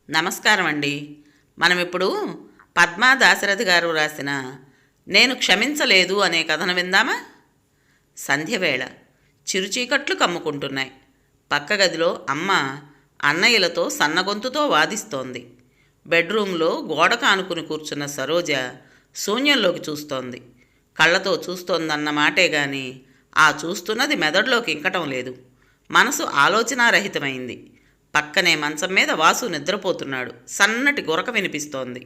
నమస్కారం అండి. మనం ఇప్పుడు పద్మా దాశరథి గారు రాసిన నేను క్షమించలేదు అనే కథను విందామా? సంధ్యవేళ చిరుచీకట్లు కమ్ముకుంటున్నాయి. పక్క గదిలో అమ్మ అన్నయ్యలతో సన్నగొంతుతో వాదిస్తోంది. బెడ్రూంలో గోడకు ఆనుకుని కూర్చున్న సరోజ శూన్యంలోకి చూస్తోంది. కళ్ళతో చూస్తోందన్న మాటే గాని ఆ చూస్తున్నది మెదడులోకి ఇంకటం లేదు. మనసు ఆలోచనారహితమైంది. పక్కనే మంచం మీద వాసు నిద్రపోతున్నాడు. సన్నటి గురక వినిపిస్తోంది.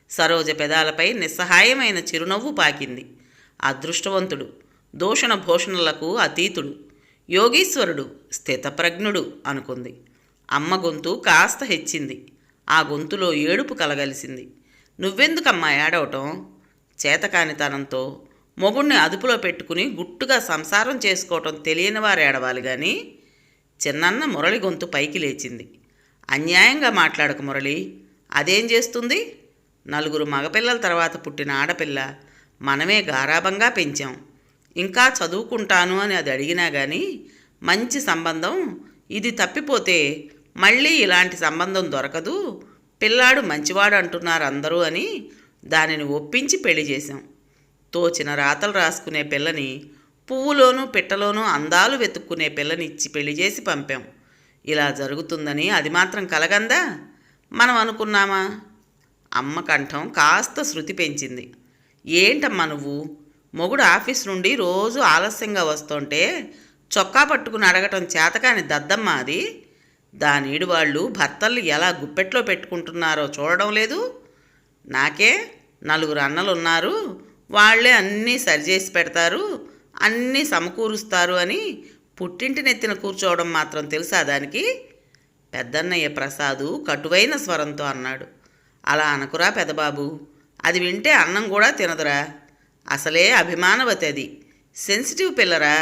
సరోజ పెదాలపై నిస్సహాయమైన చిరునవ్వు పాకింది. అదృష్టవంతుడు, దూషణ భూషణలకు అతీతుడు, యోగీశ్వరుడు, స్థితప్రజ్ఞుడు అనుకుంది. అమ్మ గొంతు కాస్త హెచ్చింది. ఆ గొంతులో ఏడుపు కలగలిసింది. నువ్వెందుకమ్మా ఏడవటం? చేతకానితనంతో మొగుణ్ణి అదుపులో పెట్టుకుని గుట్టుగా సంసారం చేసుకోవటం తెలియని వారు ఏడవాలి కానీ. చిన్నన్న మురళి గొంతు పైకి లేచింది. అన్యాయంగా మాట్లాడక మురళి. అదేం చేస్తుంది? నలుగురు మగపిల్లల తర్వాత పుట్టిన ఆడపిల్ల. మనమే గారాబంగా పెంచాం. ఇంకా చదువుకుంటాను అని అది అడిగినా కానీ మంచి సంబంధం ఇది తప్పిపోతే మళ్ళీ ఇలాంటి సంబంధం దొరకదు, పిల్లాడు మంచివాడు అంటున్నారు అందరూ అని దానిని ఒప్పించి పెళ్లి చేశాం. తోచిన రాతలు రాసుకునే పిల్లని, పువ్వులోనూ పిట్టలోనూ అందాలు వెతుక్కునే పిల్లనిచ్చి పెళ్లి చేసి పంపాం. ఇలా జరుగుతుందని అది మాత్రం కలగందా? మనం అనుకున్నామా? అమ్మ కంఠం కాస్త శృతి పెంచింది. ఏంటమ్మా నువ్వు? మొగుడు ఆఫీస్ నుండి రోజు ఆలస్యంగా వస్తుంటే చొక్కా పట్టుకుని అడగటం చేతకాని దద్దమ్మ అది. దానీడు వాళ్ళు భర్తల్ని ఎలా గుప్పెట్లో పెట్టుకుంటున్నారో చూడడం లేదు. నాకే నలుగురు అన్నలున్నారు, వాళ్లే అన్నీ సరిచేసి పెడతారు, అన్నీ సమకూరుస్తారు అని పుట్టింటి నెత్తిన కూర్చోవడం మాత్రం తెలుసా దానికి? పెద్దన్నయ్య ప్రసాదు కటువైన స్వరంతో అన్నాడు. అలా అనకురా పెదబాబు, అది వింటే అన్నం కూడా తినదురా. అసలే అభిమానవతి అది, సెన్సిటివ్ పిల్లరా.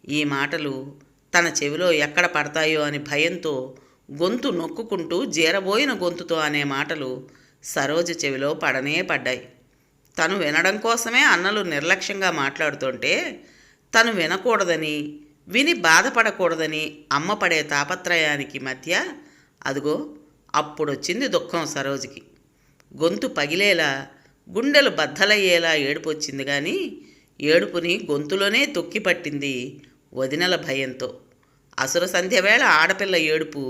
ఈ మాటలు తన చెవిలో ఎక్కడ పడతాయో అని భయంతో గొంతు నొక్కుకుంటూ జీరబోయిన గొంతుతో అనే మాటలు సరోజ చెవిలో పడనే పడ్డాయి. తను వినడం కోసమే అన్నలు నిర్లక్ష్యంగా మాట్లాడుతుంటే తను వినకూడదని, విని బాధపడకూడదని అమ్మ పడే తాపత్రయానికి మధ్య అదిగో అప్పుడొచ్చింది దుఃఖం సరోజకి. గొంతు పగిలేలా, గుండెలు బద్దలయ్యేలా ఏడుపు వచ్చింది కానీ ఏడుపుని గొంతులోనే తొక్కిపట్టింది వదినల భయంతో. అసుర సంధ్యవేళ ఆడపిల్ల ఏడుపు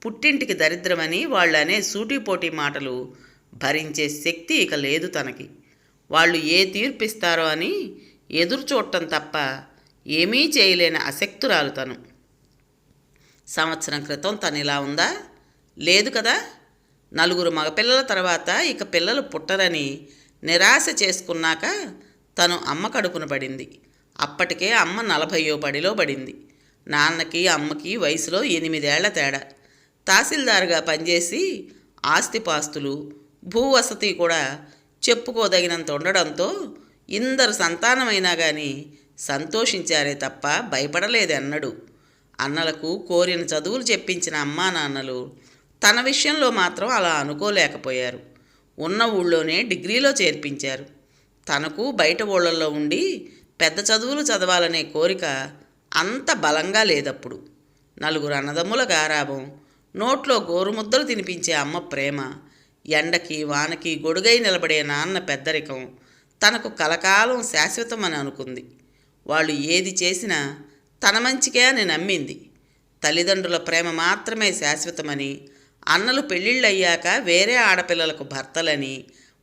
పుట్టింటికి దరిద్రమని వాళ్ళనే సూటిపోటీ మాటలు భరించే శక్తి ఇక లేదు తనకి. వాళ్ళు ఏ తీర్పిస్తారో అని ఎదురు చూడటం తప్ప ఏమీ చేయలేని అశక్తురాలు తను. సంవత్సరం క్రితం తను ఇలా ఉందా? లేదు కదా. నలుగురు మగపిల్లల తర్వాత ఇక పిల్లలు పుట్టరని నిరాశ చేసుకున్నాక తను అమ్మ కడుపున పడింది. అప్పటికే అమ్మ 40వ బడిలో పడింది. నాన్నకి అమ్మకి వయసులో 8 ఏళ్ల తేడా. తహసీల్దార్గా పనిచేసి ఆస్తిపాస్తులు, భూవసతి కూడా చెప్పుకోదగినంత ఉండడంతో ఇందరు సంతానమైనా కానీ సంతోషించారే తప్ప భయపడలేదన్నడు. అన్నలకు కోరిన చదువులు చెప్పించిన అమ్మా నాన్నలు తన విషయంలో మాత్రం అలా అనుకోలేకపోయారు. ఉన్న ఊళ్ళోనే డిగ్రీలో చేర్పించారు. తనకు బయట ఊళ్ళల్లో ఉండి పెద్ద చదువులు చదవాలనే కోరిక అంత బలంగా లేదప్పుడు. నలుగురు అన్నదమ్ముల గారాబం, నోట్లో గోరుముద్దలు తినిపించే అమ్మ ప్రేమ, ఎండకి వానకి గొడుగై నిలబడే నాన్న పెద్దరికం తనకు కలకాలం శాశ్వతమని అనుకుంది. వాళ్ళు ఏది చేసినా తన మంచికే అని నమ్మింది. తల్లిదండ్రుల ప్రేమ మాత్రమే శాశ్వతమని, అన్నలు పెళ్ళిళ్ళయ్యాక వేరే ఆడపిల్లలకు భర్తలని,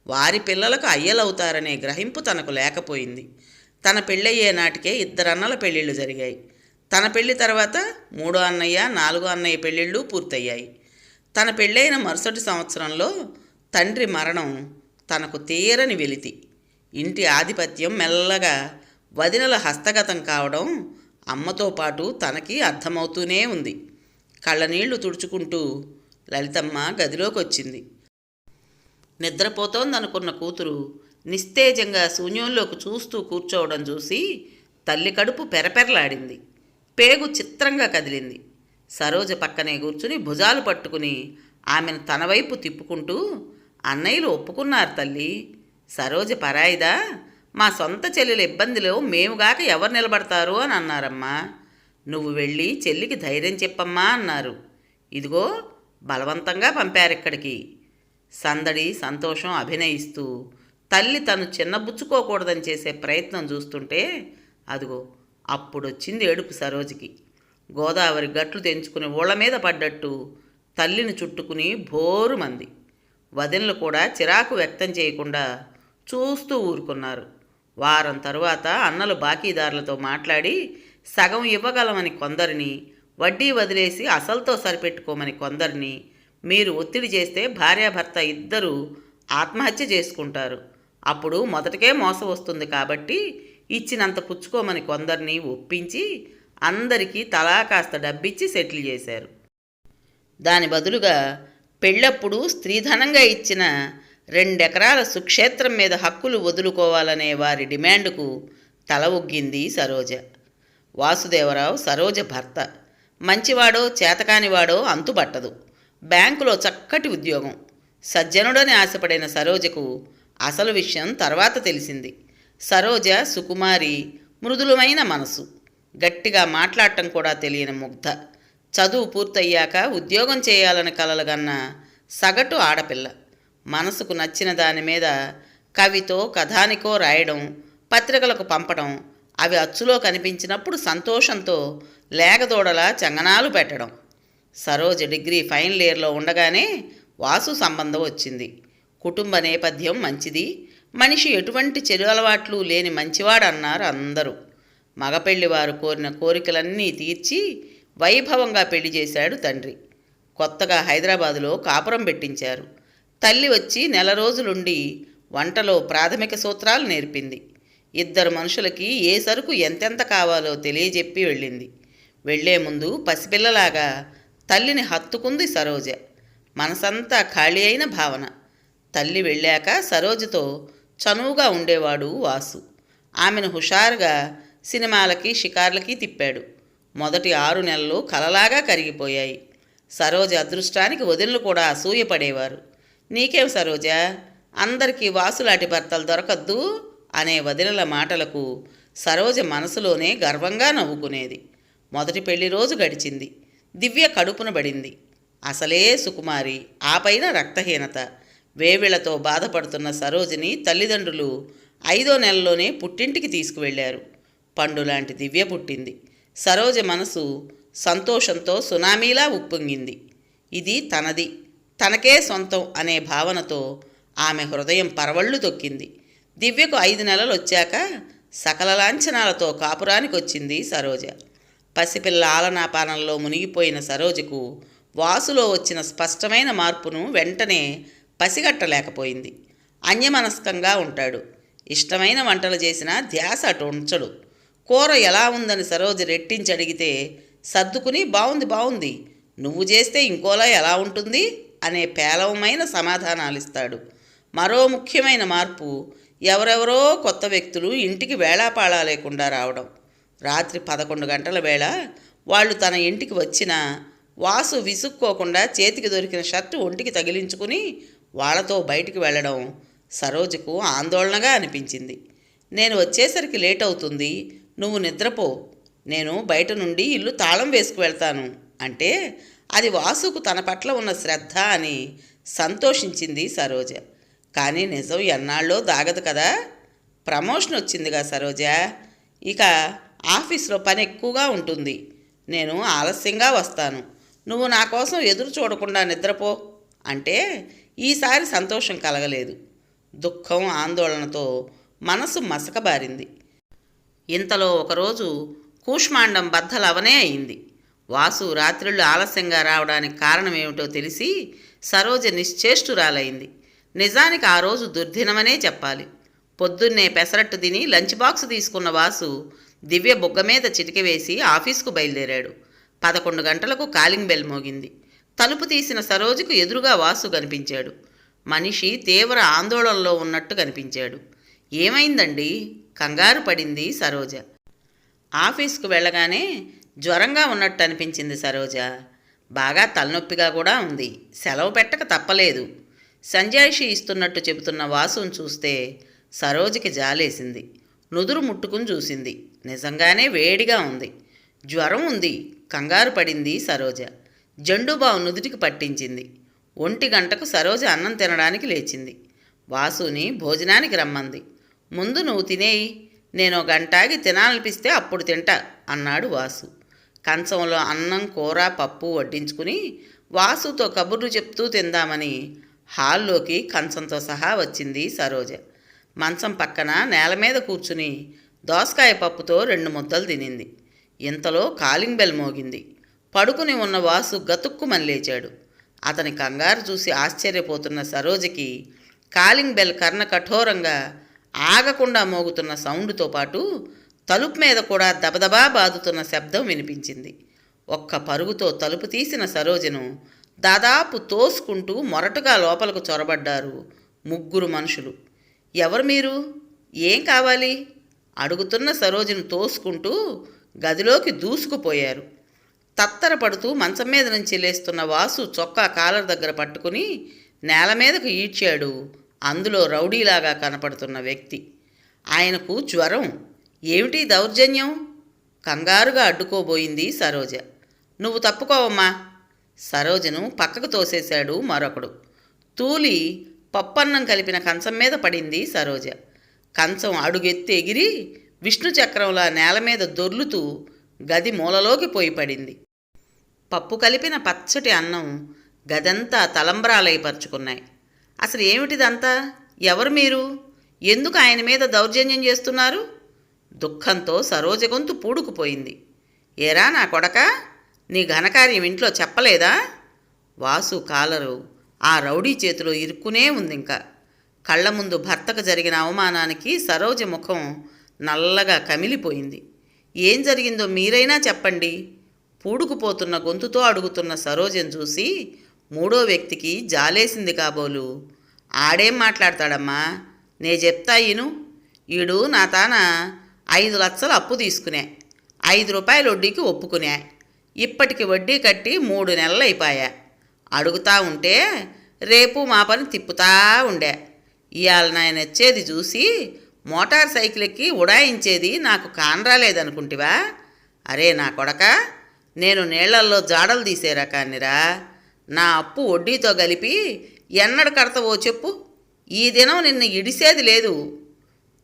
వారి పిల్లలకు అయ్యలవుతారనే గ్రహింపు తనకు లేకపోయింది. తన పెళ్ళయ్యే నాటికే 2 అన్నల పెళ్ళిళ్ళు జరిగాయి. తన పెళ్లి తర్వాత 3వ అన్నయ్య, 4వ అన్నయ్య పెళ్ళిళ్ళు పూర్తయ్యాయి. తన పెళ్ళైన మరుసటి సంవత్సరంలో తండ్రి మరణం తనకు తీరని వెలితి. ఇంటి ఆధిపత్యం మెల్లగా వదినల హస్తగతం కావడం అమ్మతో పాటు తనకి అర్థమవుతూనే ఉంది. కళ్ళనీళ్లు తుడుచుకుంటూ లలితమ్మ గదిలోకి వచ్చింది. నిద్రపోతోందనుకున్న కూతురు నిస్తేజంగా శూన్యంలోకి చూస్తూ కూర్చోవడం చూసి తల్లి కడుపు పెరపెరలాడింది. పేగు చిత్రంగా కదిలింది. సరోజ పక్కనే కూర్చుని భుజాలు పట్టుకుని ఆమెను తన వైపు తిప్పుకుంటూ, అన్నయ్యలు ఒప్పుకున్నారు తల్లి. సరోజ పరాయిదా? మా సొంత చెల్లెల ఇబ్బందిలో మేముగాక ఎవరు నిలబడతారు అని అన్నారమ్మా. నువ్వు వెళ్ళి చెల్లికి ధైర్యం చెప్పమ్మా అన్నారు. ఇదిగో బలవంతంగా పంపారిక్కడికి. సందడి సంతోషం అభినయిస్తూ తల్లి తను చిన్నబుచ్చుకోకూడదని చేసే ప్రయత్నం చూస్తుంటే అదిగో అప్పుడొచ్చింది ఏడుపు సరోజికి. గోదావరి గట్లు తెంచుకుని ఊళ్ళ మీద పడ్డట్టు తల్లిని చుట్టుకుని భోరుమంది. వదినలు కూడా చిరాకు వ్యక్తం చేయకుండా చూస్తూ ఊరుకున్నారు. వారం తరువాత అన్నలు బాకీదారులతో మాట్లాడి సగం ఇవ్వగలమని కొందరిని, వడ్డీ వదిలేసి అసలుతో సరిపెట్టుకోమని కొందరిని, మీరు ఒత్తిడి చేస్తే భార్యాభర్త ఇద్దరూ ఆత్మహత్య చేసుకుంటారు, అప్పుడు మొదటికే మోసం వస్తుంది కాబట్టి ఇచ్చినంత పుచ్చుకోమని కొందరిని ఒప్పించి అందరికీ తలా కాస్త డబ్బిచ్చి సెటిల్ చేశారు. దాని బదులుగా పెళ్ళప్పుడు స్త్రీధనంగా ఇచ్చిన 2 ఎకరాల సుక్షేత్రం మీద హక్కులు వదులుకోవాలనే వారి డిమాండ్కు తల ఒగ్గింది సరోజ. వాసుదేవరావు సరోజ భర్త. మంచివాడో చేతకానివాడో అంతుబట్టదు. బ్యాంకులో చక్కటి ఉద్యోగం. సజ్జనుడని ఆశపడిన సరోజకు అసలు విషయం తర్వాత తెలిసింది. సరోజ సుకుమారి, మృదులమైన మనసు, గట్టిగా మాట్లాడటం కూడా తెలియని ముగ్ధ. చదువు పూర్తయ్యాక ఉద్యోగం చేయాలని కలలుగన్న సగటు ఆడపిల్ల. మనసుకు నచ్చిన దాని మీద కవితో కథానికో రాయడం, పత్రికలకు పంపడం, అవి అచ్చులో కనిపించినప్పుడు సంతోషంతో లేగదోడలా చంగనాలు పెట్టడం. సరోజ డిగ్రీ ఫైనల్ ఇయర్లో ఉండగానే వాసు సంబంధం వచ్చింది. కుటుంబ నేపథ్యం మంచిది, మనిషి ఎటువంటి చెడు అలవాట్లు లేని మంచివాడన్నారు అందరూ. మగపెళ్లివారు కోరిన కోరికలన్నీ తీర్చి వైభవంగా పెళ్లి చేశాడు తండ్రి. కొత్తగా హైదరాబాదులో కాపురం పెట్టించారు. తల్లి వచ్చి నెల రోజులుండి వంటలో ప్రాథమిక సూత్రాలు నేర్పింది. ఇద్దరు మనుషులకి ఏ సరుకు ఎంతెంత కావాలో తెలియజెప్పి వెళ్ళింది. వెళ్లే ముందు పసిపిల్లలాగా తల్లిని హత్తుకుంది సరోజ. మనసంతా ఖాళీ అయిన భావన. తల్లి వెళ్ళాక సరోజతో చనువుగా ఉండేవాడు వాసు. ఆమెను హుషారుగా సినిమాలకి షికార్లకి తిప్పాడు. మొదటి 6 నెలలు కలలాగా కరిగిపోయాయి. సరోజ అదృష్టానికి వదినలు కూడా అసూయపడేవారు. నీకేం సరోజ, అందరికీ వాసులాంటి భర్తలు దొరకద్దు అనే వదినల మాటలకు సరోజ మనసులోనే గర్వంగా నవ్వుకునేది. మొదటి పెళ్లి రోజు గడిచింది. దివ్య కడుపున పడింది. అసలే సుకుమారి, ఆ పైన రక్తహీనత. వేవిళ్లతో బాధపడుతున్న సరోజిని తల్లిదండ్రులు 5వ నెలలోనే పుట్టింటికి తీసుకువెళ్లారు. పండులాంటి దివ్య పుట్టింది. సరోజ మనసు సంతోషంతో సునామీలా ఉప్పొంగింది. ఇది తనది, తనకే సొంతం అనే భావనతో ఆమె హృదయం పరవళ్ళు తొక్కింది. దివ్యకు 5 నెలలు వచ్చాక సకల లాంఛనాలతో కాపురానికి వచ్చింది సరోజ. పసిపిల్ల ఆలనాపానంలో మునిగిపోయిన సరోజకు వాసులో వచ్చిన స్పష్టమైన మార్పును వెంటనే పసిగట్టలేకపోయింది. అన్యమనస్కంగా ఉంటాడు. ఇష్టమైన వంటలు చేసినా ధ్యాస అటు ఉంచడు. కూర ఎలా ఉందని సరోజ రెట్టించి అడిగితే సర్దుకుని బాగుంది, నువ్వు చేస్తే ఇంకోలా ఎలా ఉంటుంది అనే పేలవమైన సమాధానాలిస్తాడు. మరో ముఖ్యమైన మార్పు, ఎవరెవరో కొత్త వ్యక్తులు ఇంటికి వేళాపాళా లేకుండా రావడం. రాత్రి 11 గంటల వేళ వాళ్ళు తన ఇంటికి వచ్చినా వాసు విసుక్కోకుండా చేతికి దొరికిన షర్టు ఒంటికి తగిలించుకుని వాళ్లతో బయటికి వెళ్ళడం సరోజకు ఆందోళనగా అనిపించింది. నేను వచ్చేసరికి లేట్ అవుతుంది, నువ్వు నిద్రపో, నేను బయట నుండి ఇల్లు తాళం వేసుకు వెళ్తాను అంటే అది వాసుకు తన పట్ల ఉన్న శ్రద్ధ అని సంతోషించింది సరోజ. కానీ నిజం ఎన్నాళ్ళో దాగదు కదా. ప్రమోషన్ వచ్చిందిగా సరోజ, ఇక ఆఫీస్లో పని ఎక్కువగా ఉంటుంది, నేను ఆలస్యంగా వస్తాను, నువ్వు నా కోసం ఎదురు చూడకుండా నిద్రపో అంటే ఈసారి సంతోషం కలగలేదు. దుఃఖం ఆందోళనతో మనసు మసకబారింది. ఇంతలో ఒకరోజు కూష్మాండం బద్దలవనే అయింది. వాసు రాత్రిళ్ళు ఆలస్యంగా రావడానికి కారణమేమిటో తెలిసి సరోజ నిశ్చేష్టురాలైంది. నిజానికి ఆ రోజు దుర్దినమనే చెప్పాలి. పొద్దున్నే పెసరట్టు తిని లంచ్ బాక్స్ తీసుకున్న వాసు దివ్య బుగ్గ మీద చిటిక వేసి ఆఫీసుకు బయలుదేరాడు. 11 గంటలకు కాలింగ్ బెల్ మోగింది. తలుపు తీసిన సరోజకు ఎదురుగా వాసు కనిపించాడు. మనిషి తీవ్ర ఆందోళనలో ఉన్నట్టు కనిపించాడు. ఏమైందండి? కంగారు పడింది సరోజ. ఆఫీస్కు వెళ్ళగానే జ్వరంగా ఉన్నట్టు అనిపించింది సరోజ. బాగా తలనొప్పిగా కూడా ఉంది, సెలవు పెట్టక తప్పలేదు. సంజాయిషి ఇస్తున్నట్టు చెబుతున్న వాసును చూస్తే సరోజకి జాలేసింది. నుదురు ముట్టుకుని చూసింది. నిజంగానే వేడిగా ఉంది. జ్వరం ఉంది, కంగారు పడింది సరోజ. జండుబావు నుదుటికి పట్టించింది. 1 గంటకు సరోజ అన్నం తినడానికి లేచింది. వాసుని భోజనానికి రమ్మంది. ముందు నువ్వు తినేయి, నేను గంటాగి తినాలనిపిస్తే అప్పుడు తింటా అన్నాడు వాసు. కంచంలో అన్నం, కూర, పప్పు వడ్డించుకుని వాసుతో కబుర్లు చెప్తూ తిందామని హాల్లోకి కంచంతో సహా వచ్చింది సరోజ. మంచం పక్కన నేల మీద కూర్చుని దోసకాయ పప్పుతో 2 ముద్దలు తినింది. ఇంతలో కాలింగ్ బెల్ మోగింది. పడుకుని ఉన్న వాసు గతుక్కుమని లేచాడు. అతని కంగారు చూసి ఆశ్చర్యపోతున్న సరోజకి కాలింగ్ బెల్ కర్ణ కఠోరంగా ఆగకుండా మోగుతున్న సౌండ్తో పాటు తలుపు మీద కూడా దబదబా బాదుతున్న శబ్దం వినిపించింది. ఒక్క పరుగుతో తలుపు తీసిన సరోజను దాదాపు తోసుకుంటూ మొరటుగా లోపలకు చొరబడ్డారు 3 మనుషులు. ఎవరు మీరు? ఏం కావాలి? అడుగుతున్న సరోజను తోసుకుంటూ గదిలోకి దూసుకుపోయారు. తత్తరపడుతూ మంచం మీద నుంచి లేస్తున్న వాసు చొక్కా కాలర్ దగ్గర పట్టుకుని నేల మీదకు ఈడ్చాడు అందులో రౌడీలాగా కనపడుతున్న వ్యక్తి. ఆయనకు జ్వరం. ఏమిటి దౌర్జన్యం? కంగారుగా అడ్డుకోబోయింది సరోజ. నువ్వు తప్పుకోవమ్మా. సరోజను పక్కకు తోసేశాడు మరొకడు. తూలి పప్పన్నం కలిపిన కంచం మీద పడింది సరోజ. కంచం అడుగెత్తి ఎగిరి విష్ణు చక్రంలా నేల మీద దొర్లుతూ గది మూలలోకి పోయి పడింది. పప్పు కలిపిన పచ్చటి అన్నం గదంతా తలంబ్రాలై పరుచుకున్నాయి. అసలు ఏమిటిదంతా? ఎవరు మీరు? ఎందుకు ఆయన మీద దౌర్జన్యం చేస్తున్నారు? దుఃఖంతో సరోజ గొంతు పూడుకుపోయింది. ఏరా నా కొడక, నీ ఘనకార్యం ఇంట్లో చెప్పలేదా? వాసు కాలరు ఆ రౌడీ చేతిలో ఇరుక్కునే ఉందింకా. కళ్ల ముందు భర్తకు జరిగిన అవమానానికి సరోజ ముఖం నల్లగా కమిలిపోయింది. ఏం జరిగిందో మీరైనా చెప్పండి. పూడుకుపోతున్న గొంతుతో అడుగుతున్న సరోజను చూసి 3వ వ్యక్తికి జాలేసింది కాబోలు. ఆడేం మాట్లాడతాడమ్మా, నే చెప్తా ఈను. ఈడు నా తాన 5 లక్షలు అప్పు తీసుకునే, 5 రూపాయల వడ్డీకి ఒప్పుకునే. ఇప్పటికి వడ్డీ కట్టి 3 నెలలు అయిపోయా. అడుగుతా ఉంటే రేపు మా పని తిప్పుతా ఉండే. ఇవాళ నాయన వచ్చేది చూసి మోటార్ సైకిల్ ఎక్కి ఉడాయించేది నాకు కానరాలేదనుకుంటివా? అరే నా కొడక, నేను నీళ్లల్లో జాడలు తీసే రకాన్నిరా. నా అప్పు వడ్డీతో కలిపి ఎన్నడు కడతావో చెప్పు. ఈ దినం నిన్ను ఇడిసేది లేదు.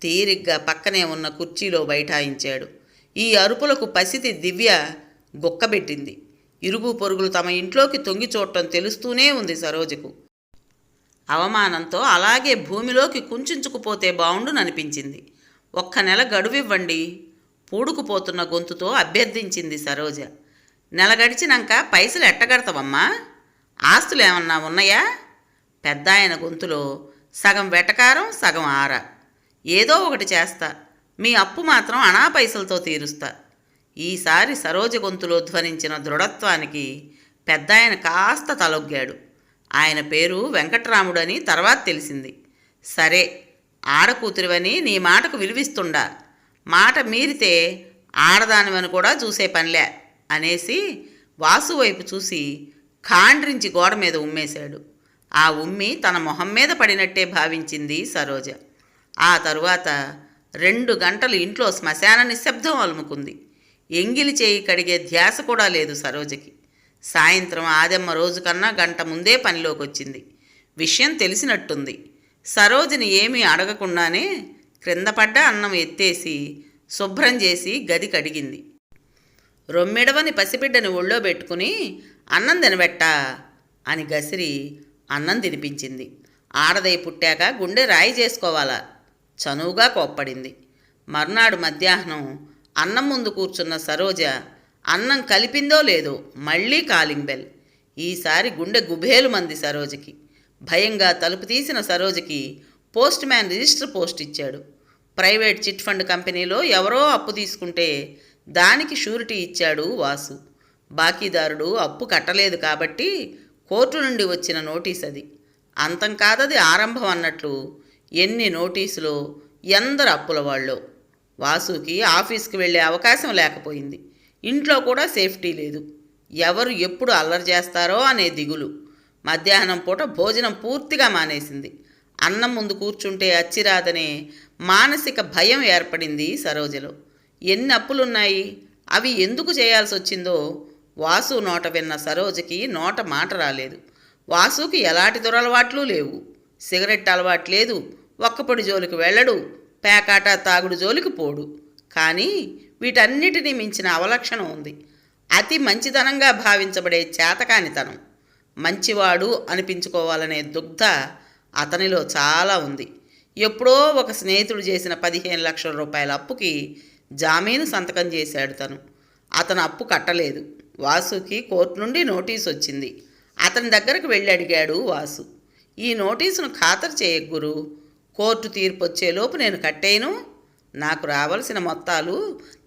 తీరిగ్గా పక్కనే ఉన్న కుర్చీలో బైఠాయించాడు. ఈ అరుపులకు పసితి దివ్య గుక్కబెట్టింది. ఇరుగు పొరుగులు తమ ఇంట్లోకి తొంగి చూడటం తెలుస్తూనే ఉంది సరోజకు. అవమానంతో అలాగే భూమిలోకి కుంచుకుపోతే బావుండుననిపించింది. 1 నెల గడువివ్వండి, పూడుకుపోతున్న గొంతుతో అభ్యర్థించింది సరోజ. నెల గడిచినాక పైసలు ఎట్టగడతావమ్మా? ఆస్తులు ఏమన్నా ఉన్నాయా? పెద్ద ఆయన గొంతులో సగం వెటకారం, సగం ఆర. ఏదో ఒకటి చేస్తా, మీ అప్పు మాత్రం అనా పైసలతో తీరుస్తా. ఈసారి సరోజ గొంతులో ధ్వనించిన దృఢత్వానికి పెద్దాయన కాస్త తలొగ్గాడు. ఆయన పేరు వెంకట్రాముడని తర్వాత తెలిసింది. సరే, ఆడకూతురివని నీ మాటకు విలువిస్తుండా. మాట మీరితే ఆడదానివని కూడా చూసే పనిలే అనేసి వాసు వైపు చూసి ఖాండ్రించి గోడ మీద ఉమ్మేశాడు. ఆ ఉమ్మి తన మొహం మీద పడినట్టే భావించింది సరోజ. ఆ తరువాత 2 గంటలు ఇంట్లో శ్మశాన నిశ్శబ్దం అలుముకుంది. ఎంగిలి చేయి కడిగే ధ్యాస కూడా లేదు సరోజకి. సాయంత్రం ఆదెమ్మ రోజు కన్నా గంట ముందే పనిలోకి వచ్చింది. విషయం తెలిసినట్టుంది. సరోజని ఏమీ అడగకుండానే క్రింద పడ్డ అన్నం ఎత్తేసి శుభ్రం చేసి గది కడిగింది. రొమ్మెడవని పసిబిడ్డని ఒళ్ళో పెట్టుకుని అన్నం తినబెట్టా అని గసిరి అన్నం తినిపించింది. ఆడదై పుట్టాక గుండె రాయి చేసుకోవాలా? చనువుగా కోప్పడింది. మర్నాడు మధ్యాహ్నం అన్నం ముందు కూర్చున్న సరోజ అన్నం కలిపిందో లేదో మళ్ళీ కాలింగ్ బెల్. ఈసారి గుండె గుబేలు మంది సరోజకి. భయంగా తలుపు తీసిన సరోజకి పోస్ట్ మ్యాన్ రిజిస్టర్ పోస్ట్ ఇచ్చాడు. ప్రైవేట్ చిట్ ఫండ్ కంపెనీలో ఎవరో అప్పు తీసుకుంటే దానికి షూరిటీ ఇచ్చాడు వాసు. బాకీదారుడు అప్పు కట్టలేదు కాబట్టి కోర్టు నుండి వచ్చిన నోటీస్ అది. అంతం కాదది ఆరంభం అన్నట్లు ఎన్ని నోటీసులో, ఎందరు అప్పుల వాళ్ళో. వాసుకి ఆఫీస్కి వెళ్ళే అవకాశం లేకపోయింది. ఇంట్లో కూడా సేఫ్టీ లేదు. ఎవరు ఎప్పుడు అల్లరి చేస్తారో అనే దిగులు. మధ్యాహ్నం పూట భోజనం పూర్తిగా మానేసింది. అన్నం ముందు కూర్చుంటే అచ్చిరాదనే మానసిక భయం ఏర్పడింది సరోజలో. ఎన్ని అప్పులున్నాయి, అవి ఎందుకు చేయాల్సి వచ్చిందో వాసు నోట విన్న సరోజకి నోట మాట రాలేదు. వాసుకి ఎలాంటి దురలవాట్లు లేవు. సిగరెట్ అలవాటు లేదు, ఒక్కపొడి జోలికి వెళ్ళడు, పేకాట తాగుడు జోలికి పోడు. కానీ వీటన్నిటినీ మించిన అవలక్షణం ఉంది. అతి మంచితనంగా భావించబడే చేతకానితనం. మంచివాడు అనిపించుకోవాలనే దుగ్ధ అతనిలో చాలా ఉంది. ఎప్పుడో ఒక స్నేహితుడు చేసిన 15 లక్షల రూపాయల అప్పుకి జామీను సంతకం చేశాడు తను. అతను అప్పు కట్టలేదు. వాసుకి కోర్టు నుండి నోటీసు వచ్చింది. అతని దగ్గరకు వెళ్ళి అడిగాడు వాసు, ఈ నోటీసును ఖాతరు చేయగురు, కోర్టు తీర్పు వచ్చేలోపు నేను కట్టేను. నాకు రావలసిన మొత్తాలు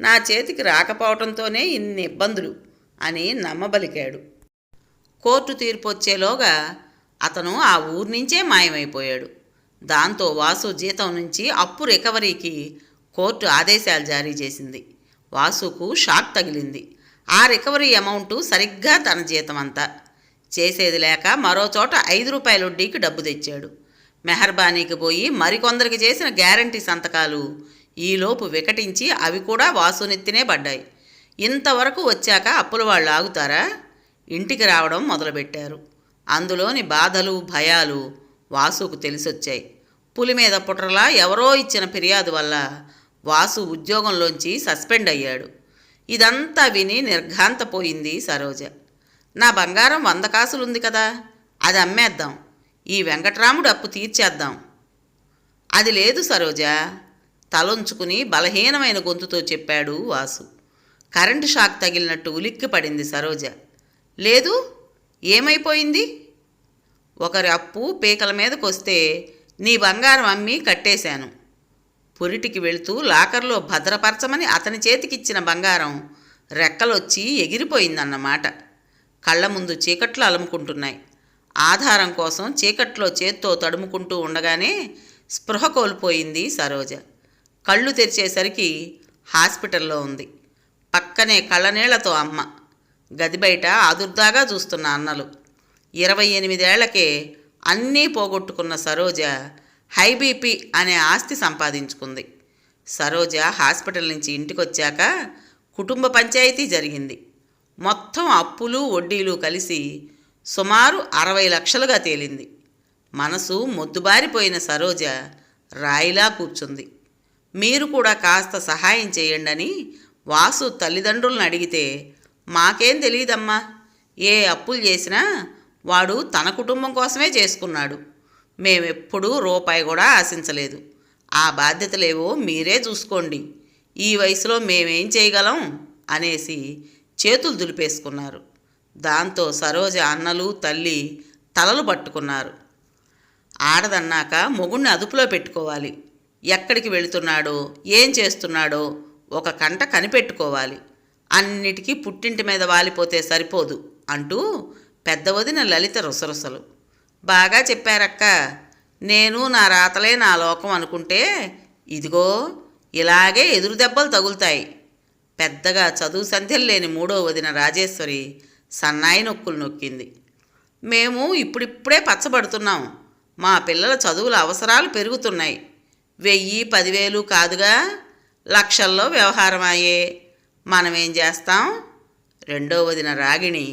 నా చేతికి రాకపోవడంతోనే ఇన్ని ఇబ్బందులు అని నమ్మబలికాడు. కోర్టు తీర్పు వచ్చేలోగా అతను ఆ ఊరి నుంచే మాయమైపోయాడు. దాంతో వాసు జీతం నుంచి అప్పు రికవరీకి కోర్టు ఆదేశాలు జారీ చేసింది. వాసుకు షాక్ తగిలింది. ఆ రికవరీ అమౌంటు సరిగ్గా తన జీతం అంతా. చేసేది లేక మరో చోట 5 రూపాయల వడ్డీకి డబ్బు తెచ్చాడు. మెహర్బానీకి పోయి మరికొందరికి చేసిన గ్యారంటీ సంతకాలు ఈలోపు వికటించి అవి కూడా వాసునెత్తినే పడ్డాయి. ఇంతవరకు వచ్చాక అప్పుల వాళ్ళు ఆగుతారా? ఇంటికి రావడం మొదలుపెట్టారు. అందులోని బాధలు భయాలు వాసుకు తెలిసొచ్చాయి. పులి మీద పుట్రలా ఎవరో ఇచ్చిన ఫిర్యాదు వల్ల వాసు ఉద్యోగంలోంచి సస్పెండ్ అయ్యాడు. ఇదంతా విని నిర్ఘాంతపోయింది సరోజ. నా బంగారం 100 కాసులుంది కదా, అది అమ్మేద్దాం, ఈ వెంకట్రాముడు అప్పు తీర్చేద్దాం. అది లేదు సరోజ, తలొంచుకుని బలహీనమైన గొంతుతో చెప్పాడు వాసు. కరెంటు షాక్ తగిలినట్టు ఉలిక్కి పడింది సరోజ. లేదు, ఏమైపోయింది? ఒకరి అప్పు పీకల మీదకొస్తే నీ బంగారం అమ్మి కట్టేశాను. పురిటికి వెళుతూ లాకర్లో భద్రపరచమని అతని చేతికిచ్చిన బంగారం రెక్కలొచ్చి ఎగిరిపోయిందన్నమాట. కళ్ళ ముందు చీకట్లు అలుముకుంటున్నాయి. ఆధారం కోసం చీకట్లో చేత్తో తడుముకుంటూ ఉండగానే స్పృహ కోల్పోయింది సరోజ. కళ్ళు తెరిచేసరికి హాస్పిటల్లో ఉంది. పక్కనే కళ్ళనీళ్లతో అమ్మ, గది బయట ఆదుర్దాగా చూస్తున్న అన్నలు. 28 ఏళ్లకే అన్నీ పోగొట్టుకున్న సరోజ హై బీపీ అనే ఆస్తి సంపాదించుకుంది. సరోజ హాస్పిటల్ నుంచి ఇంటికొచ్చాక కుటుంబ పంచాయతీ జరిగింది. మొత్తం అప్పులు వడ్డీలు కలిసి సుమారు 60 లక్షలుగా తేలింది. మనసు మొద్దుబారిపోయిన సరోజ రాయిలా కూర్చుంది. మీరు కూడా కాస్త సహాయం చేయండని వాసు తల్లిదండ్రులను అడిగితే, మాకేం తెలియదమ్మా, ఏ అప్పులు చేసినా వాడు తన కుటుంబం కోసమే చేసుకున్నాడు, మేమెప్పుడూ రూపాయి కూడా ఆశించలేదు, ఆ బాధ్యతలేవో మీరే చూసుకోండి, ఈ వయసులో మేమేం చేయగలం అనేసి చేతులు దులిపేసుకున్నారు. దాంతో సరోజ అన్నలు తల్లి తలలు పట్టుకున్నారు. ఆడదన్నాక మొగుణ్ణి అదుపులో పెట్టుకోవాలి. ఎక్కడికి వెళుతున్నాడో ఏం చేస్తున్నాడో ఒక కంట కనిపెట్టుకోవాలి. అన్నిటికీ పుట్టింటి మీద వాలిపోతే సరిపోదు అంటూ పెద్ద వదిన లలిత రుసరుసలు. బాగా చెప్పారక్క, నేను నా రాతలే నా లోకం అనుకుంటే ఇదిగో ఇలాగే ఎదురు దెబ్బలు తగులుతాయి. పెద్దగా చదువు సంధ్యలు లేని 3వ వదిన రాజేశ్వరి సన్నాయి నొక్కులు నొక్కింది. మేము ఇప్పుడిప్పుడే పచ్చబడుతున్నాం. మా పిల్లల చదువుల అవసరాలు పెరుగుతున్నాయి. 1000, 10,000 కాదుగా, లక్షల్లో వ్యవహారమాయే. మనమేం చేస్తాం? 2వ వదిన రాగిణి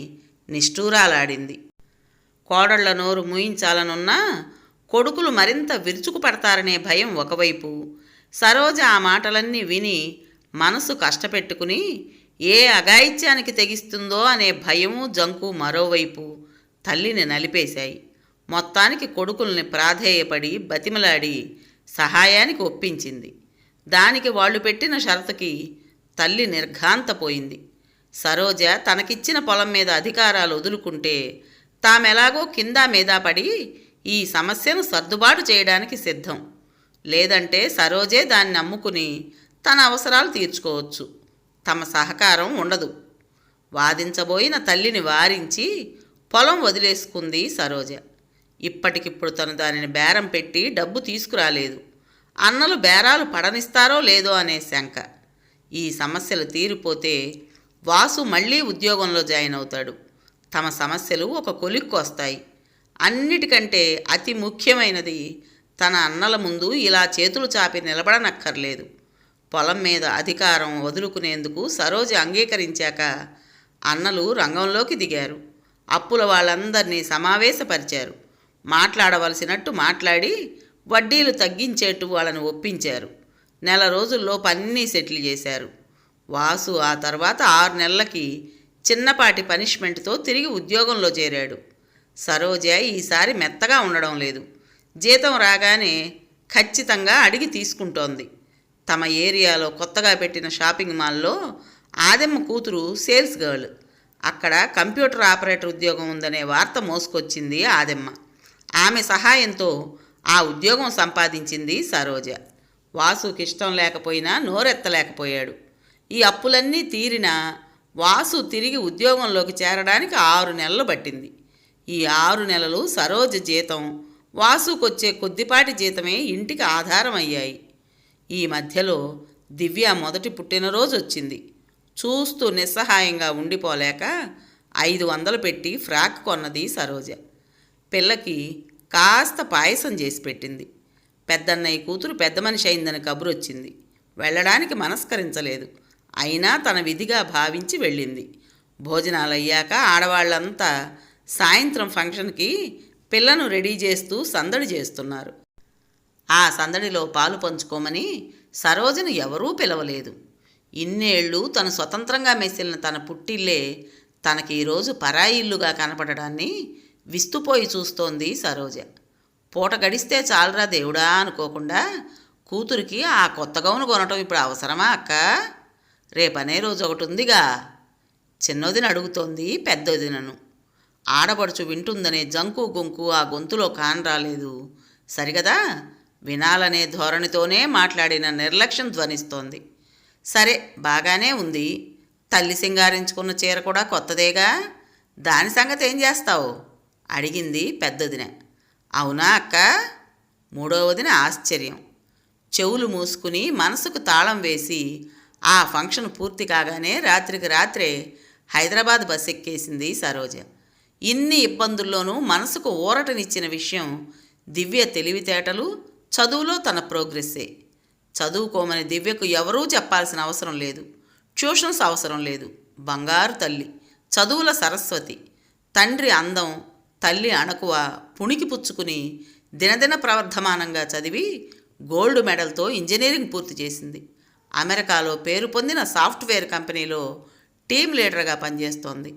నిష్ఠూరాలాడింది. కోడళ్ల నోరు మూయించాలనున్నా కొడుకులు మరింత విరుచుకుపడతారనే భయం ఒకవైపు, సరోజ ఆ మాటలన్నీ విని మనసు కష్టపెట్టుకుని ఏ అఘాయిత్యానికి తెగిస్తుందో అనే భయము జంకు మరోవైపు తల్లిని నలిపేశాయి. మొత్తానికి కొడుకుల్ని ప్రాధేయపడి బతిమలాడి సహాయానికి ఒప్పించింది. దానికి వాళ్ళు పెట్టిన షరతుకి తల్లి నిర్ఘాంతపోయింది. సరోజ తనకిచ్చిన పొలం మీద అధికారాలు వదులుకుంటే తామెలాగో కింద మీద పడి ఈ సమస్యను సర్దుబాటు చేయడానికి సిద్ధం. లేదంటే సరోజే దాన్ని అమ్ముకుని తన అవసరాలు తీర్చుకోవచ్చు. తమ సహకారం ఉండదు. వాదించబోయిన తల్లిని వారించి పొలం వదిలేసుకుంది సరోజ. ఇప్పటికిప్పుడు తను దానిని బేరం పెట్టి డబ్బు తీసుకురాలేదు. అన్నలు బేరాలు పడనిస్తారో లేదో అనే శంక. ఈ సమస్యలు తీరిపోతే వాసు మళ్ళీ ఉద్యోగంలో జాయిన్ అవుతాడు. తమ సమస్యలు ఒక కొలిక్కు వస్తాయి. అన్నిటికంటే అతి ముఖ్యమైనది, తన అన్నల ముందు ఇలా చేతులు చాపి నిలబడనక్కర్లేదు. పొలం మీద అధికారం వదులుకునేందుకు సరోజ అంగీకరించాక అన్నలు రంగంలోకి దిగారు. అప్పుల వాళ్ళందరినీ సమావేశపరిచారు. మాట్లాడవలసినట్టు మాట్లాడి వడ్డీలు తగ్గించేట్టు వాళ్ళని ఒప్పించారు. నెల రోజుల్లో పన్నీ సెటిల్ చేశారు. వాసు ఆ తర్వాత 6 నెలలకి చిన్నపాటి పనిష్మెంట్తో తిరిగి ఉద్యోగంలో చేరాడు. సరోజ ఈసారి మెత్తగా ఉండడం లేదు. జీతం రాగానే ఖచ్చితంగా అడిగి తీసుకుంటోంది. తమ ఏరియాలో కొత్తగా పెట్టిన షాపింగ్ మాల్లో ఆదెమ్మ కూతురు సేల్స్ గర్ల్. అక్కడ కంప్యూటర్ ఆపరేటర్ ఉద్యోగం ఉందనే వార్త మోసుకొచ్చింది ఆదెమ్మ. ఆమె సహాయంతో ఆ ఉద్యోగం సంపాదించింది సరోజ. వాసుకి ఇష్టం లేకపోయినా నోరెత్తలేకపోయాడు. ఈ అప్పులన్నీ తీరినా వాసు తిరిగి ఉద్యోగంలోకి చేరడానికి 6 నెలలు పట్టింది. ఈ 6 నెలలు సరోజ జీతం, వాసుకొచ్చే కొద్దిపాటి జీతమే ఇంటికి ఆధారం అయ్యాయి. ఈ మధ్యలో దివ్య మొదటి పుట్టినరోజు వచ్చింది. చూస్తూ నిస్సహాయంగా ఉండిపోలేక 500 పెట్టి ఫ్రాక్ కొన్నది సరోజ. పిల్లకి కాస్త పాయసం చేసి పెట్టింది. పెద్దన్నయ్య కూతురు పెద్ద మనిషి అయిందని కబురొచ్చింది. వెళ్ళడానికి మనస్కరించలేదు. అయినా తన విధిగా భావించి వెళ్ళింది. భోజనాలయ్యాక ఆడవాళ్ళంతా సాయంత్రం ఫంక్షన్కి పిల్లను రెడీ చేస్తూ సందడి చేస్తున్నారు. ఆ సందడిలో పాలు పంచుకోమని సరోజను ఎవరూ పిలవలేదు. ఇన్నేళ్ళు తను స్వతంత్రంగా మెసిలిన తన పుట్టిల్లే తనకి ఈరోజు పరాయిల్లుగా కనపడడాన్ని విస్తుపోయి చూస్తోంది సరోజ. పూట గడిస్తే చాలరా దేవుడా అనుకోకుండా కూతురికి ఆ కొత్త గౌను కొనటం ఇప్పుడు అవసరమా అక్క? రేపనే రోజు ఒకటి ఉందిగా చిన్నదిని అడుగుతోంది పెద్దదినను. ఆడపడుచు వింటుందనే జంకు గొంకు ఆ గొంతులో కానరాలేదు. సరిగదా వినాలనే ధోరణితోనే మాట్లాడిన నిర్లక్ష్యం ధ్వనిస్తోంది. సరే బాగానే ఉంది. తల్లి సింగారించుకున్న చీర కూడా కొత్తదేగా, దాని సంగతి ఏం చేస్తావు అడిగింది పెద్దదిన. అవునా అక్క? మూడో వదిన ఆశ్చర్యం. చెవులు మూసుకుని మనసుకు తాళం వేసి ఆ ఫంక్షన్ పూర్తి కాగానే రాత్రికి రాత్రే హైదరాబాద్ బస్ ఎక్కేసింది సరోజ. ఇన్ని ఇబ్బందుల్లోనూ మనసుకు ఊరటనిచ్చిన విషయం దివ్య తెలివితేటలు, చదువులో తన ప్రోగ్రెస్సే. చదువుకోమని దివ్యకు ఎవరూ చెప్పాల్సిన అవసరం లేదు. ట్యూషన్స్ అవసరం లేదు. బంగారు తల్లి, చదువుల సరస్వతి. తండ్రి అందం, తల్లి అణకువ పుణికి పుచ్చుకుని దినదిన ప్రవర్ధమానంగా చదివి గోల్డ్ మెడల్తో ఇంజనీరింగ్ పూర్తి చేసింది. అమెరికాలో పేరు పొందిన సాఫ్ట్వేర్ కంపెనీలో టీం లీడర్గా పనిచేస్తోంది.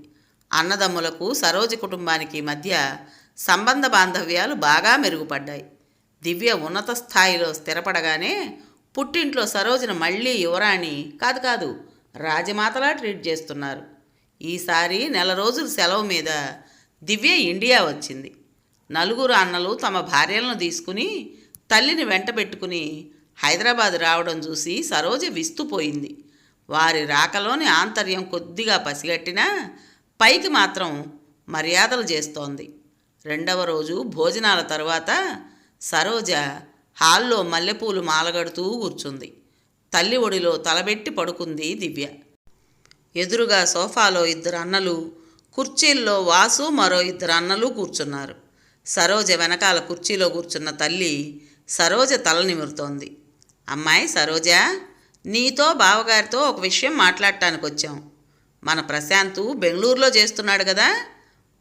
అన్నదమ్ములకు సరోజ కుటుంబానికి మధ్య సంబంధ బాంధవ్యాలు బాగా మెరుగుపడ్డాయి. దివ్య ఉన్నత స్థాయిలో స్థిరపడగానే పుట్టింట్లో సరోజను మళ్ళీ యువరాణి కాదు రాజమాతలా ట్రీట్ చేస్తున్నారు. ఈసారి నెల రోజుల సెలవు మీద దివ్య ఇండియా వచ్చింది. 4 అన్నలు తమ భార్యలను తీసుకుని తల్లిని వెంటబెట్టుకుని హైదరాబాద్ రావడం చూసి సరోజ విస్తుపోయింది. వారి రాకలోని ఆంతర్యం కొద్దిగా పసిగట్టినా పైకి మాత్రం మర్యాదలు చేస్తోంది. 2వ రోజు భోజనాల తరువాత సరోజ హాల్లో మల్లెపూలు మాలగడుతూ కూర్చుంది. తల్లి ఒడిలో తలబెట్టి పడుకుంది దివ్య. ఎదురుగా సోఫాలో 2 అన్నలు, కుర్చీల్లో వాసు మరో 2 అన్నలు కూర్చున్నారు. సరోజ వెనకాల కుర్చీలో కూర్చున్న తల్లి సరోజ తల నిమురుతోంది. అమ్మాయి సరోజ, నీతో బావగారితో ఒక విషయం మాట్లాడటానికి వచ్చాం. మన ప్రశాంతు బెంగళూరులో చేస్తున్నాడు కదా,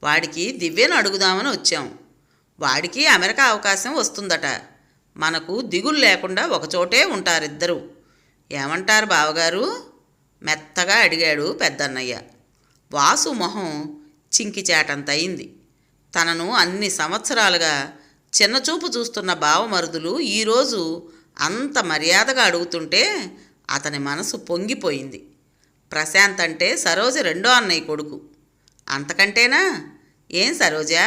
వాడికి దివ్యను అడుగుదామని వచ్చాం. వాడికి అమెరికా అవకాశం వస్తుందట. మనకు దిగులు లేకుండా ఒకచోటే ఉంటారిద్దరూ. ఏమంటారు బావగారు? మెత్తగా అడిగాడు పెద్దన్నయ్య. వాసు మొహం చింకిచాటంతయింది. తనను అన్ని సంవత్సరాలుగా చిన్నచూపు చూస్తున్న బావమరుదులు ఈరోజు అంత మర్యాదగా అడుగుతుంటే అతని మనసు పొంగిపోయింది. ప్రశాంత్ అంటే సరోజ 2వ అన్నయ్య కొడుకు. అంతకంటేనా? ఏం సరోజా?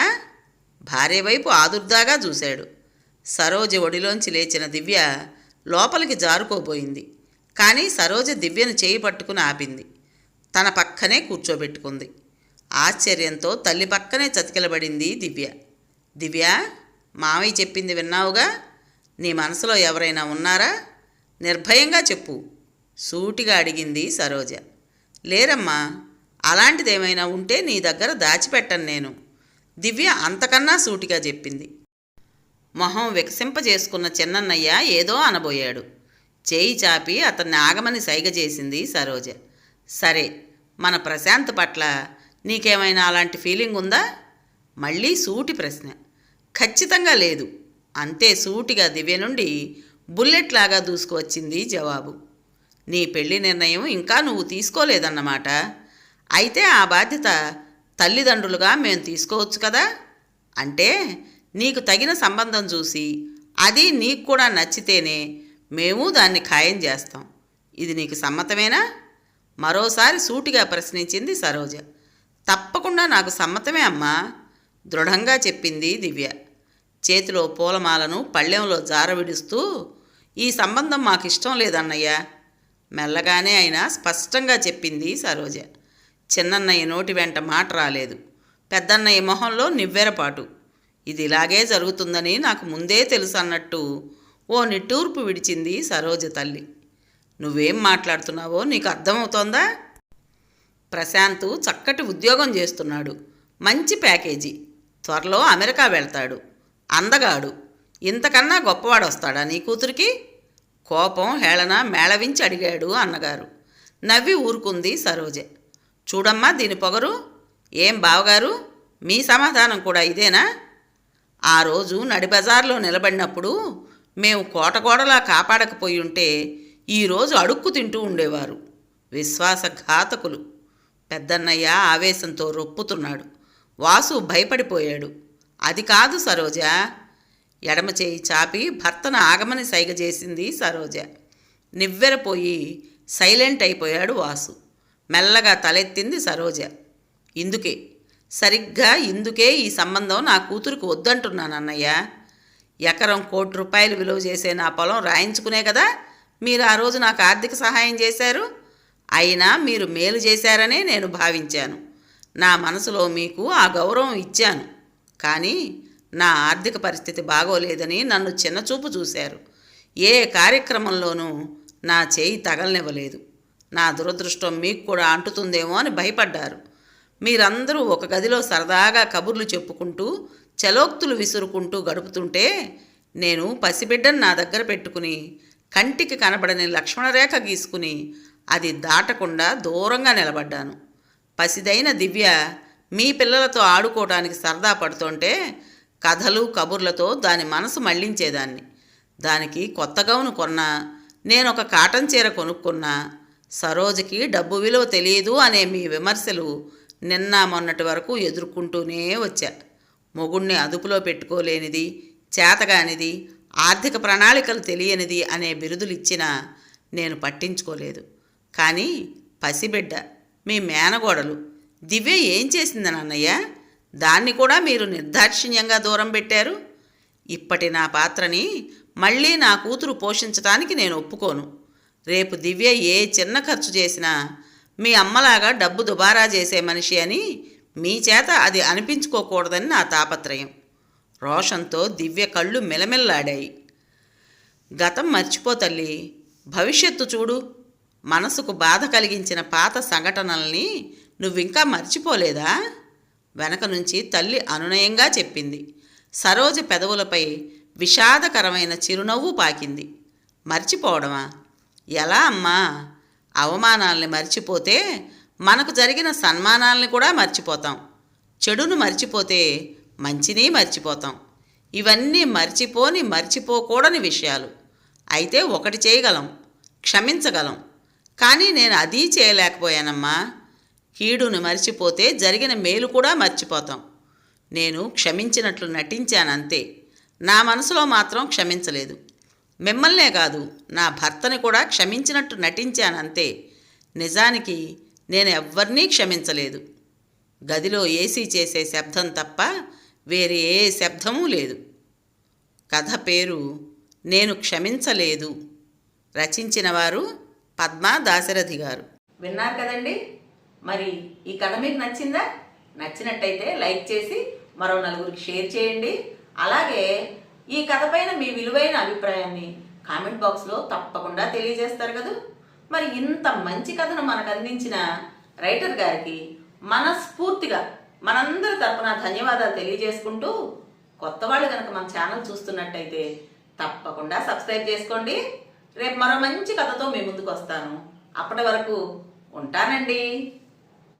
భార్య వైపు ఆదుర్దాగా చూశాడు. సరోజ ఒడిలోంచి లేచిన దివ్య లోపలికి జారుకోబోయింది. కానీ సరోజ దివ్యను చేయి పట్టుకుని ఆపింది. తన పక్కనే కూర్చోబెట్టుకుంది. ఆశ్చర్యంతో తల్లి పక్కనే చతికిలబడింది దివ్య. దివ్య, మామయ్య చెప్పింది విన్నావుగా? నీ మనసులో ఎవరైనా ఉన్నారా? నిర్భయంగా చెప్పు సూటిగా అడిగింది సరోజ. లేరమ్మా, అలాంటిదేమైనా ఉంటే నీ దగ్గర దాచిపెట్టను నేను. దివ్య అంతకన్నా సూటిగా చెప్పింది. మొహం వికసింపజేసుకున్న చిన్నన్నయ్య ఏదో అనబోయాడు. చేయి చాపి అతన్ని ఆగమని సైగ చేసింది సరోజ. సరే, మన ప్రశాంత్ పట్ల నీకేమైనా అలాంటి ఫీలింగ్ ఉందా? మళ్ళీ సూటి ప్రశ్న. ఖచ్చితంగా లేదు. అంతే సూటిగా దివ్య నుండి బుల్లెట్ లాగా దూసుకువచ్చింది జవాబు. నీ పెళ్లి నిర్ణయం ఇంకా నువ్వు తీసుకోలేదన్నమాట. అయితే ఆ బాధ్యత తల్లిదండ్రులుగా మేము తీసుకోవచ్చు కదా. అంటే నీకు తగిన సంబంధం చూసి అది నీకు కూడా నచ్చితేనే మేము దాన్ని ఖాయం చేస్తాం. ఇది నీకు సమ్మతమేనా? మరోసారి సూటిగా ప్రశ్నించింది సరోజ. తప్పకుండా నాకు సమ్మతమే అమ్మా, దృఢంగా చెప్పింది దివ్య. చేతిలో పూలమాలను పళ్ళెంలో జారవిడుస్తూ, ఈ సంబంధం మాకు ఇష్టం లేదన్నయ్య, మెల్లగానే అయినా స్పష్టంగా చెప్పింది సరోజ. చిన్నన్నయ్య నోటి వెంట మాట రాలేదు. పెద్దన్నయ్య మొహంలో నివ్వెరపాటు. ఇది ఇలాగే జరుగుతుందని నాకు ముందే తెలుసు అన్నట్టు ఓ నిట్టూర్పు విడిచింది సరోజ తల్లి. నువ్వేం మాట్లాడుతున్నావో నీకు అర్థమవుతోందా? ప్రశాంత్ చక్కటి ఉద్యోగం చేస్తున్నాడు, మంచి ప్యాకేజీ, త్వరలో అమెరికా వెళ్తాడు, అందగాడు. ఇంతకన్నా గొప్పవాడు వస్తాడా నీ కూతురికి? కోపం హేళన మేళవించి అడిగాడు అన్నగారు. నవ్వి ఊరుకుంది సరోజ. చూడమ్మా దీని పొగరు. ఏం బావగారు, మీ సమాధానం కూడా ఇదేనా? ఆ రోజు నడిబజార్లో నిలబడినప్పుడు మేము కోటగోడలా కాపాడకపోయి ఉంటే ఈరోజు అడుక్కు తింటూ ఉండేవారు. విశ్వాసఘాతకులు. పెద్దన్నయ్య ఆవేశంతో రొప్పుతున్నాడు. వాసు భయపడిపోయాడు. అది కాదు సరోజ. ఎడమ చేయి చాపి భర్తను ఆగమని సైగ చేసింది సరోజ. నివ్వెరపోయి సైలెంట్ అయిపోయాడు వాసు. మెల్లగా తలెత్తింది సరోజ. సరిగ్గా ఇందుకే ఈ సంబంధం నా కూతురికి వద్దంటున్నాను అన్నయ్య. ఎకరం ₹1,00,00,000 విలువ చేసే నా పొలం రాయించుకునే కదా మీరు ఆ రోజు నాకు ఆర్థిక సహాయం చేశారు. అయినా మీరు మేలు చేశారనే నేను భావించాను. నా మనసులో మీకు ఆ గౌరవం ఇచ్చాను. కానీ నా ఆర్థిక పరిస్థితి బాగోలేదని నన్ను చిన్నచూపు చూశారు. ఏ కార్యక్రమంలోనూ నా చేయి తగలనివ్వలేదు. నా దురదృష్టం మీకు కూడా అంటుతుందేమో అని భయపడ్డారు. మీరందరూ ఒక గదిలో సరదాగా కబుర్లు చెప్పుకుంటూ చలోక్తులు విసురుకుంటూ గడుపుతుంటే నేను పసిబిడ్డను నా దగ్గర పెట్టుకుని కంటికి కనబడని లక్ష్మణరేఖ గీసుకుని అది దాటకుండా దూరంగా నిలబడ్డాను. పసిదైన దివ్య మీ పిల్లలతో ఆడుకోవడానికి సరదా పడుతుంటే కథలు కబుర్లతో దాని మనసు మళ్లించేదాన్ని. దానికి కొత్త గౌను కొన్నా, నేనొక కాటన్ చీర కొనుక్కున్నా, సరోజకి డబ్బు విలువ తెలియదు అనే మీ విమర్శలు నిన్న మొన్నటి వరకు ఎదుర్కొంటూనే వచ్చా. మొగుణ్ణి అదుపులో పెట్టుకోలేనిది, చేతగానిది, ఆర్థిక ప్రణాళికలు తెలియనిది అనే బిరుదులిచ్చినా నేను పట్టించుకోలేదు. కానీ పసిబిడ్డ, మీ మేనగోడలు దివ్య ఏం చేసిందని అన్నయ్య? దాన్ని కూడా మీరు నిర్దాక్షిణ్యంగా దూరం పెట్టారు. ఇప్పటి నా పాత్రని మళ్ళీ నా కూతురు పోషించటానికి నేను ఒప్పుకోను. రేపు దివ్య ఏ చిన్న ఖర్చు చేసినా మీ అమ్మలాగా డబ్బు దుబారా చేసే మనిషి అని మీ చేత అది అనిపించుకోకూడదని నా తాపత్రయం. రోషంతో దివ్య కళ్ళు మెలమెల్లాడాయి. గతం మర్చిపో తల్లి, భవిష్యత్తు చూడు. మనసుకు బాధ కలిగించిన పాత సంఘటనల్ని నువ్వింకా మర్చిపోలేదా? వెనక నుంచి తల్లి అనునయంగా చెప్పింది. సరోజ పెదవులపై విషాదకరమైన చిరునవ్వు పాకింది. మర్చిపోవడమా? ఎలా అమ్మా? అవమానాల్ని మర్చిపోతే మనకు జరిగిన సన్మానాల్ని కూడా మర్చిపోతాం. చెడును మర్చిపోతే మంచిని మర్చిపోతాం. ఇవన్నీ మర్చిపోకూడని విషయాలు. అయితే ఒకటి చేయగలం, క్షమించగలం. కానీ నేను అది చేయలేకపోయానమ్మా. కీడును మర్చిపోతే జరిగిన మేలు కూడా మర్చిపోతాం. నేను క్షమించినట్లు నటించానంతే. నా మనసులో మాత్రం క్షమించలేదు. మిమ్మల్నే కాదు, నా భర్తని కూడా క్షమించినట్టు నటించానంతే. నిజానికి నేను ఎవ్వరినీ క్షమించలేదు. గదిలో ఏసీ చేసే శబ్దం తప్ప వేరే ఏ శబ్దమూ లేదు. కథ పేరు నేను క్షమించలేదు. రచించిన వారు పద్మా దాశరథి గారు. విన్నారు కదండి. మరి ఈ కథ మీకు నచ్చిందా? నచ్చినట్టయితే లైక్ చేసి మరో నలుగురికి షేర్ చేయండి. అలాగే ఈ కథ పైన మీ విలువైన అభిప్రాయాన్ని కామెంట్ బాక్స్లో తప్పకుండా తెలియజేస్తారు కదా. మరి ఇంత మంచి కథను మనకు అందించిన రైటర్ గారికి మనస్ఫూర్తిగా మనందరి తరపున ధన్యవాదాలు తెలియజేసుకుంటూ, కొత్త వాళ్ళు కనుక మన ఛానల్ చూస్తున్నట్టయితే తప్పకుండా సబ్స్క్రైబ్ చేసుకోండి. రేపు మరో మంచి కథతో మీ ముందుకు వస్తాను. అప్పటి వరకు ఉంటానండి.